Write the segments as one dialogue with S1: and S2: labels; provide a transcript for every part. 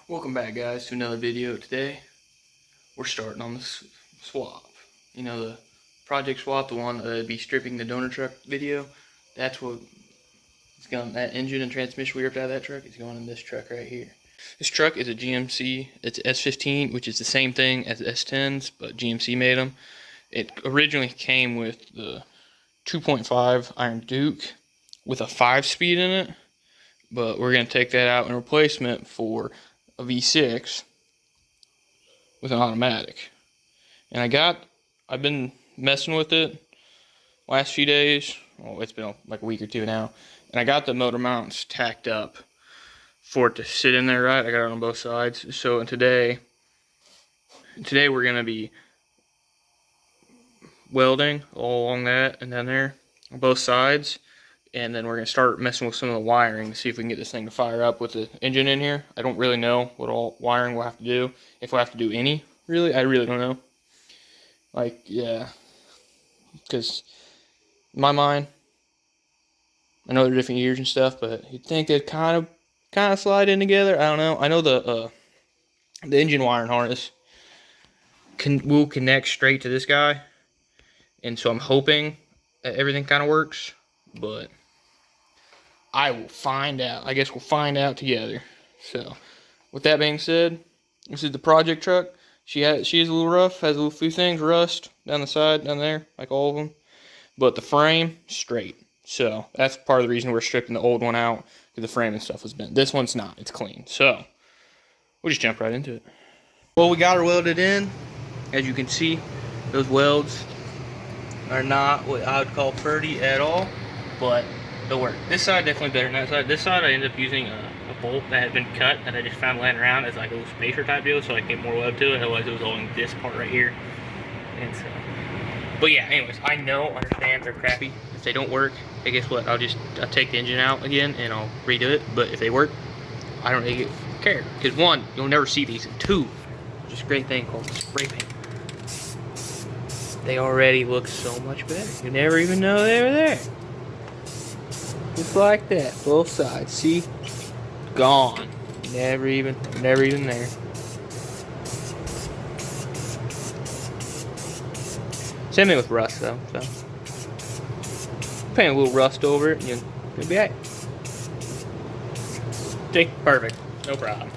S1: Welcome back, guys, to another video. Today we're starting on the swap. You know, the project swap, the one that'd be stripping the donor truck video. That's what it's going. That engine and transmission we ripped out of that truck is going in this truck right here. This truck is a GMC. It's S15, which is the same thing as S10s, but GMC made them. It originally came with the 2.5 Iron Duke with a 5-speed in it, but we're gonna take that out in replacement for a V6 with an automatic. And I've been messing with it last few days. Well, it's been like a week or two now. And I got the motor mounts tacked up for it to sit in there right. I got it on both sides. So today we're gonna be welding all along that and down there on both sides. And then we're going to start messing with some of the wiring to see if we can get this thing to fire up with the engine in here. I don't really know what all wiring we'll have to do. If we'll have to do any, really. I really don't know. Like, yeah. Because in my mind, I know they're different years and stuff, but you'd think they'd kind of slide in together. I don't know. I know the engine wiring harness will connect straight to this guy. And so I'm hoping that everything kind of works. But I will find out. I guess we'll find out together. So, with that being said, this is the project truck. She is a little rough, has a little few things, rust down the side, down there, like all of them. But the frame, straight. So, that's part of the reason we're stripping the old one out, because the frame and stuff was bent. This one's not, it's clean. So, we'll just jump right into it. Well, we got her welded in. As you can see, those welds are not what I would call pretty at all, but they'll work. This side definitely better than that side. This side I ended up using a bolt that had been cut that I just found laying around as like a little spacer type deal, so I can get more weld to it. Otherwise it was all in this part right here. And so, but yeah, anyways, I understand they're crappy. If they don't work, hey, guess what? I'll take the engine out again and I'll redo it. But if they work, I don't really care. Because one, you'll never see these. And two, there's a great thing called spray paint. They already look so much better. You never even know they were there. Just like that, both sides. See? Gone. Never even there. Same thing with rust though. So paint a little rust over it and you'll be alright. See? Perfect. No problem.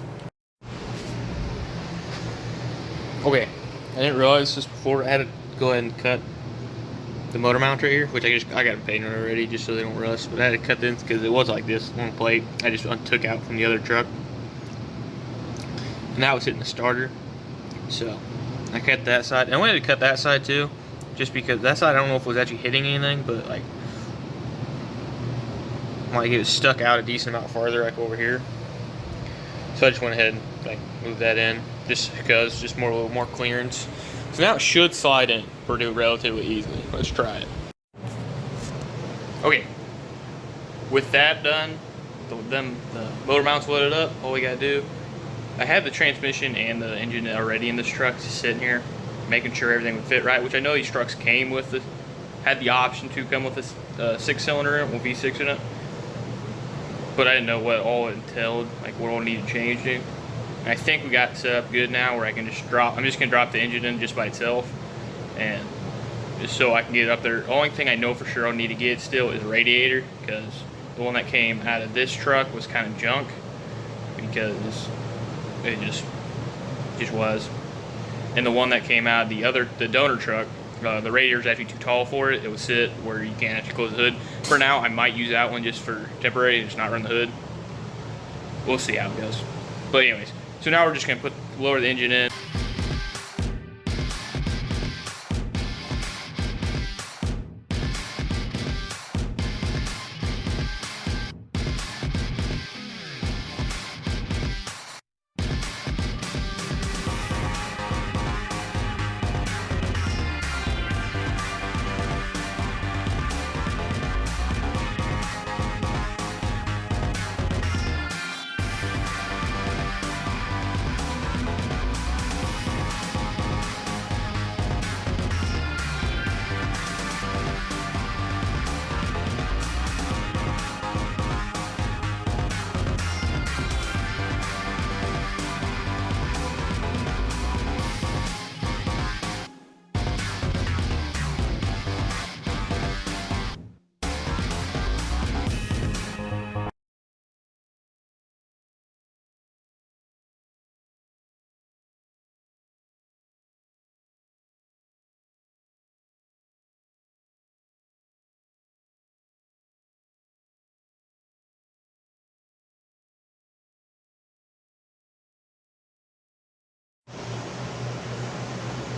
S1: Okay. I didn't realize this before. I had to go ahead and cut the motor mount right here, which I got it painted already just so they don't rust, but I had to cut this because it was like this long plate I just took out from the other truck, and that was hitting the starter. So I cut that side, and I wanted to cut that side too, just because that side I don't know if it was actually hitting anything, but like it was stuck out a decent amount farther, like over here. So I just went ahead and like moved that in just because, just a little more clearance. So now it should slide in relatively easily. Let's try it. Okay, with that done, the motor mounts loaded up, all we gotta do, I have the transmission and the engine already in this truck, just sitting here, making sure everything would fit right, which I know these trucks had the option to come with this 6-cylinder in it, with V6 in it, but I didn't know what all it entailed, like what all needed changing. I think we got set up good now where I'm just gonna drop the engine in just by itself, and just so I can get it up there. The only thing I know for sure I'll need to get still is a radiator, because the one that came out of this truck was kind of junk, because it just was. And the one that came out of the donor truck, the radiator's actually too tall for it. It would sit where you can't actually close the hood. For now, I might use that one just for temporary, just not run the hood. We'll see how it goes. But anyways. So now we're just going to lower the engine in.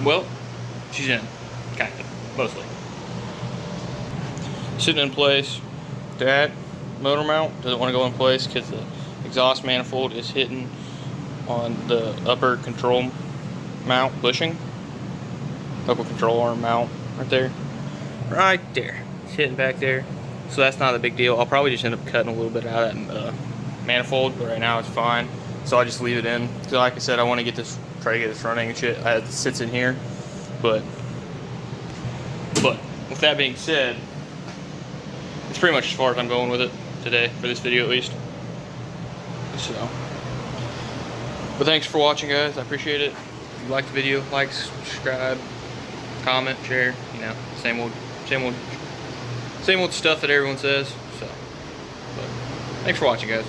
S1: Well, she's in, kind of, mostly. Sitting in place. That motor mount doesn't want to go in place because the exhaust manifold is hitting on the upper control mount bushing. Upper control arm mount right there. Right there. It's hitting back there. So that's not a big deal. I'll probably just end up cutting a little bit out of that manifold, but right now it's fine. So I'll just leave it in. So like I said, I want to get this, try to get this running and shit. It sits in here. But with that being said, it's pretty much as far as I'm going with it today, for this video at least. So, but thanks for watching, guys. I appreciate it. If you liked the video, like, subscribe, comment, share. You know, same old stuff that everyone says. So, but thanks for watching, guys.